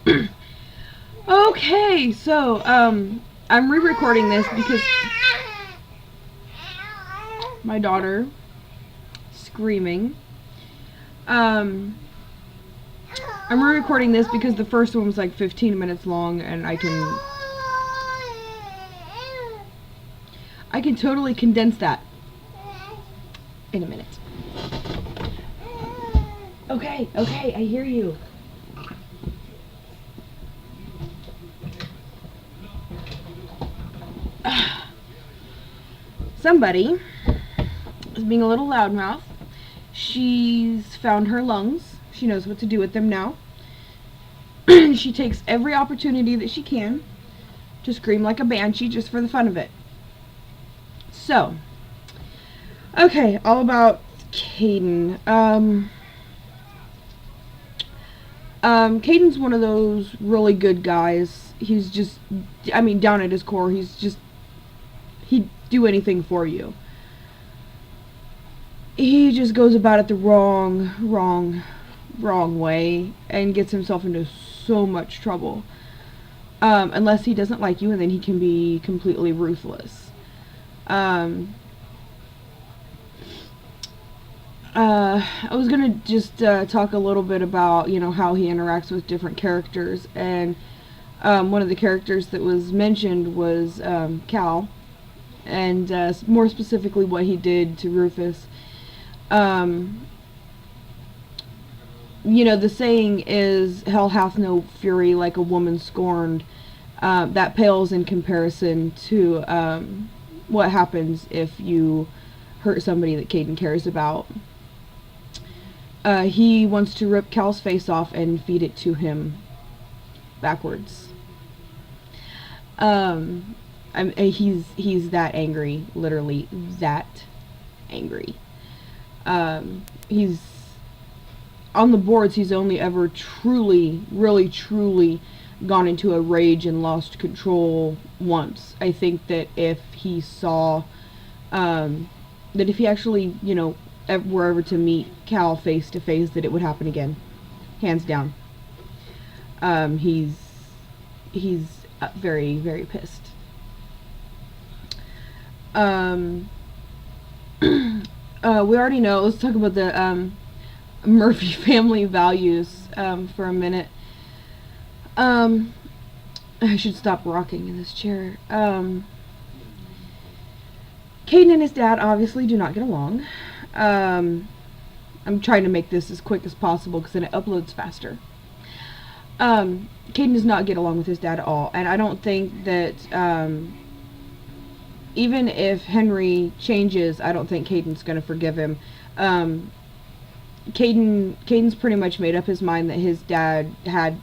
Okay, so, I'm re-recording this because my daughter screaming. Um, I'm re-recording this because the first one was like 15 minutes long, and I can totally condense that in a minute. Okay, I hear you. Somebody is being a little loudmouth. She's found her lungs. She knows what to do with them now. She takes every opportunity that she can to scream like a banshee just for the fun of it. So, okay, all about Cayden. Cayden's one of those really good guys. He's just, I mean, down at his core, he'd do anything for you. He just goes about it the wrong way and gets himself into so much trouble. Unless he doesn't like you, and then he can be completely ruthless. I was gonna just talk a little bit about, how he interacts with different characters, and one of the characters that was mentioned was Cal, and more specifically what he did to Rufus. The saying is, "Hell hath no fury like a woman scorned." That pales in comparison to what happens if you hurt somebody that Cayden cares about. He wants to rip Cal's face off and feed it to him backwards. He's that angry, literally that angry. He's on the boards. He's only ever really truly gone into a rage and lost control once. I think that if he saw, that if he actually, were ever to meet Cal face to face, that it would happen again, hands down. He's very, very pissed. We already know. Let's talk about the Murphy family values for a minute. I should stop rocking in this chair. Cayden and his dad obviously do not get along. I'm trying to make this as quick as possible because then it uploads faster. Cayden does not get along with his dad at all, and I don't think that even if Henry changes, I don't think Cayden's going to forgive him. Cayden's pretty much made up his mind that his dad had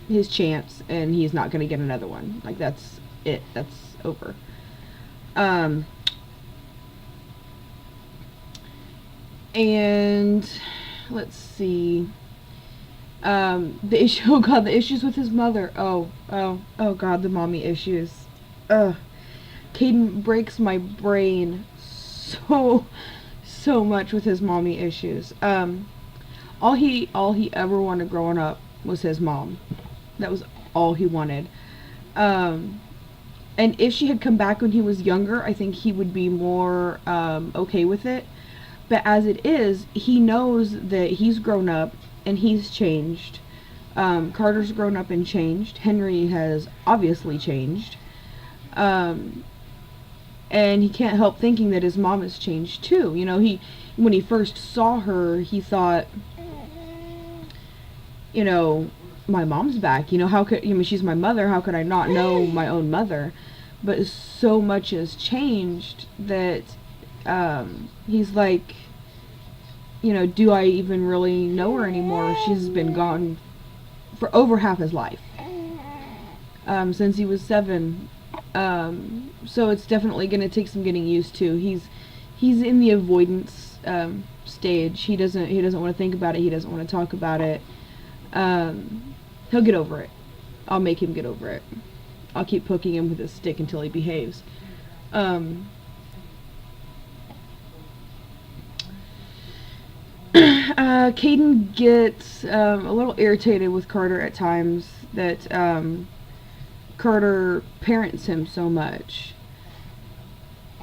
his chance and he's not going to get another one. Like, that's it. That's over. And let's see. The issue. Oh God, the issues with his mother. Oh God, the mommy issues. Cayden breaks my brain so much with his mommy issues. All he ever wanted growing up was his mom. That was all he wanted. And if she had come back when he was younger, I think he would be more okay with it. But as it is, he knows that he's grown up and he's changed. Carter's grown up and changed. Henry has obviously changed. And he can't help thinking that his mom has changed too. When he first saw her, he thought, my mom's back. How could, she's my mother. How could I not know my own mother? But so much has changed that he's like, do I even really know her anymore? She's been gone for over half his life, since he was 7. So it's definitely going to take some getting used to. He's in the avoidance stage. He doesn't want to think about it. He doesn't want to talk about it. He'll get over it. I'll make him get over it. I'll keep poking him with a stick until he behaves. Cayden gets a little irritated with Carter at times that Carter parents him so much.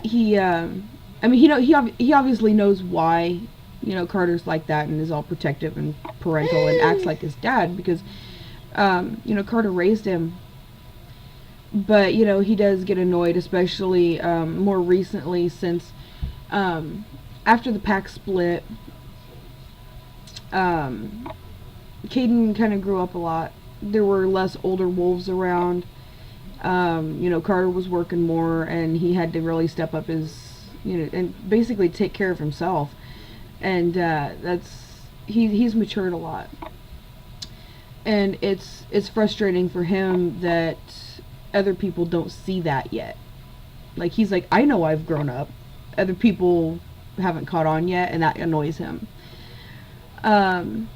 I mean, he obviously knows why, Carter's like that and is all protective and parental and acts like his dad because, Carter raised him. But, he does get annoyed, especially more recently since after the pack split, Cayden kind of grew up a lot. There were less older wolves around. Carter was working more, and he had to really step up his, and basically take care of himself. And he's matured a lot. And it's frustrating for him that other people don't see that yet. Like, he's like, I know I've grown up. Other people haven't caught on yet, and that annoys him. Oh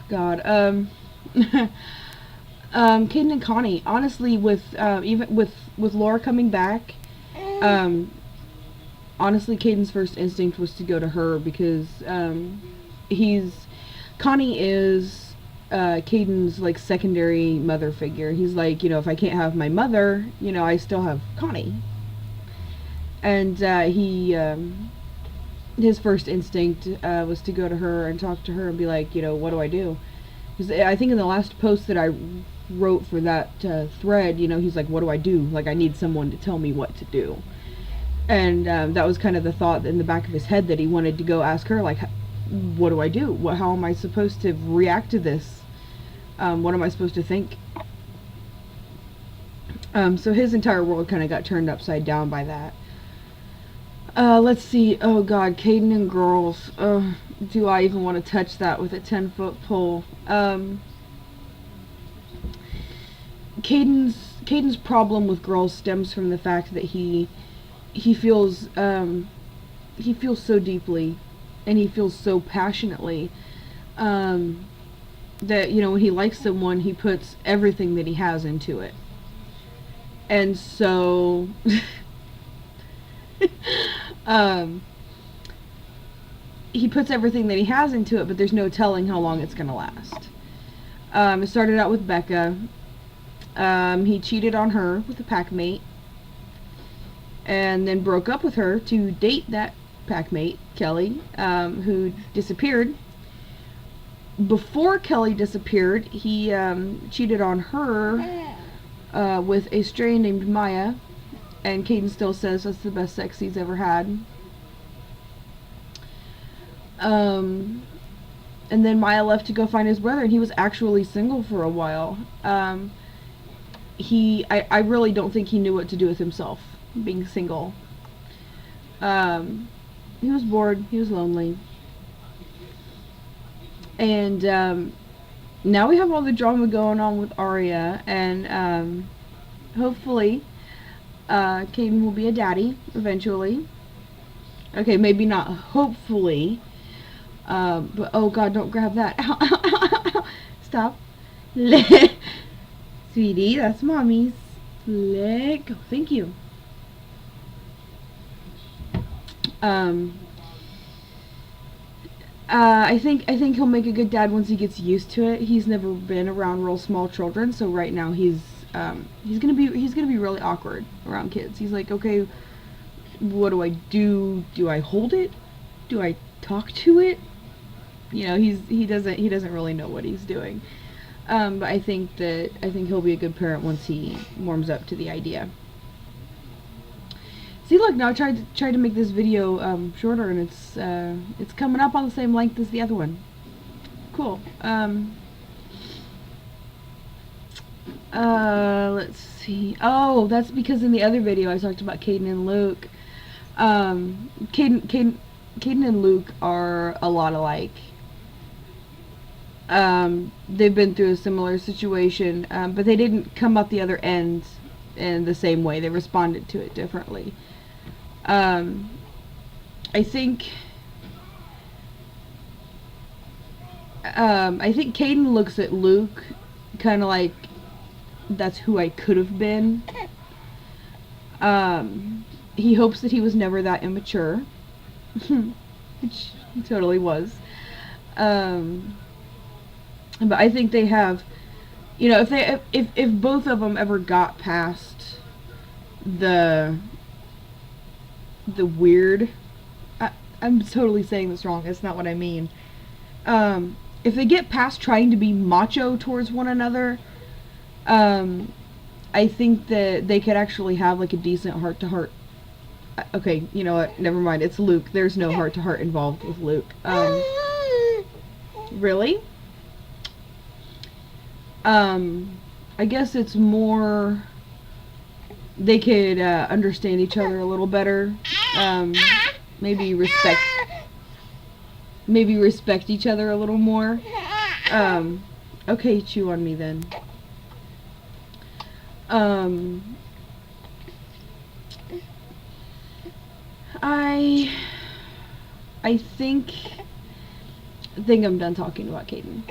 God. Cayden and Connie. Honestly, with even with Laura coming back, honestly, Cayden's first instinct was to go to her because Connie is Cayden's like secondary mother figure. He's like, if I can't have my mother, I still have Connie. And his first instinct was to go to her and talk to her and be like, what do I do? Because I think in the last post that I wrote for that thread, he's like, what do I do? Like, I need someone to tell me what to do. And that was kind of the thought in the back of his head, that he wanted to go ask her, like, what do I do? How am I supposed to react to this? What am I supposed to think? So his entire world kind of got turned upside down by that. Let's see. Oh God, Cayden and girls. Do I even want to touch that with a 10-foot pole? Cayden's problem with girls stems from the fact that he feels so deeply, and he feels so passionately, that when he likes someone, he puts everything that he has into it. And so he puts everything that he has into it, but there's no telling how long it's gonna last. It started out with Becca. He cheated on her with a packmate, and then broke up with her to date that packmate, Kelly, who disappeared. Before Kelly disappeared, he cheated on her with a stray named Maya, and Cayden still says that's the best sex he's ever had. And then Maya left to go find his brother, and he was actually single for a while. I really don't think he knew what to do with himself, being single. He was bored, he was lonely. And now we have all the drama going on with Arya, and hopefully Cayden will be a daddy eventually. Okay, maybe not hopefully, but oh God, don't grab that. Ow, ow, ow, ow. Stop. Sweetie, that's mommy's. Let go. Thank you. I think he'll make a good dad once he gets used to it. He's never been around real small children, so right now he's gonna be really awkward around kids. He's like, okay, what do I do? Do I hold it? Do I talk to it? He doesn't really know what he's doing. But I think he'll be a good parent once he warms up to the idea. See, look, now I tried to make this video shorter, and it's coming up on the same length as the other one. Cool. Let's see. Oh, that's because in the other video I talked about Cayden and Luke. Cayden and Luke are a lot alike. They've been through a similar situation, but they didn't come out the other end in the same way. They responded to it differently. I think Cayden looks at Luke kind of like, that's who I could have been. he hopes that he was never that immature, which he totally was. But I think they have, you know, if both of them ever got past the weird, I'm totally saying this wrong. That's not what I mean. If they get past trying to be macho towards one another, I think that they could actually have like a decent heart-to-heart. Okay, you know what? Never mind. It's Luke. There's no heart-to-heart involved with Luke. Really? I guess it's more they could understand each other a little better. Maybe respect each other a little more. Okay, chew on me then. I think I'm done talking about Cayden.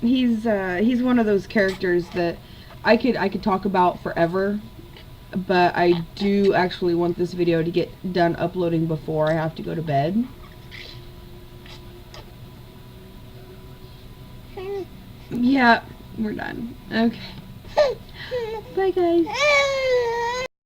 He's one of those characters that I could talk about forever, but I do actually want this video to get done uploading before I have to go to bed. Yeah, we're done. Okay. Bye, guys.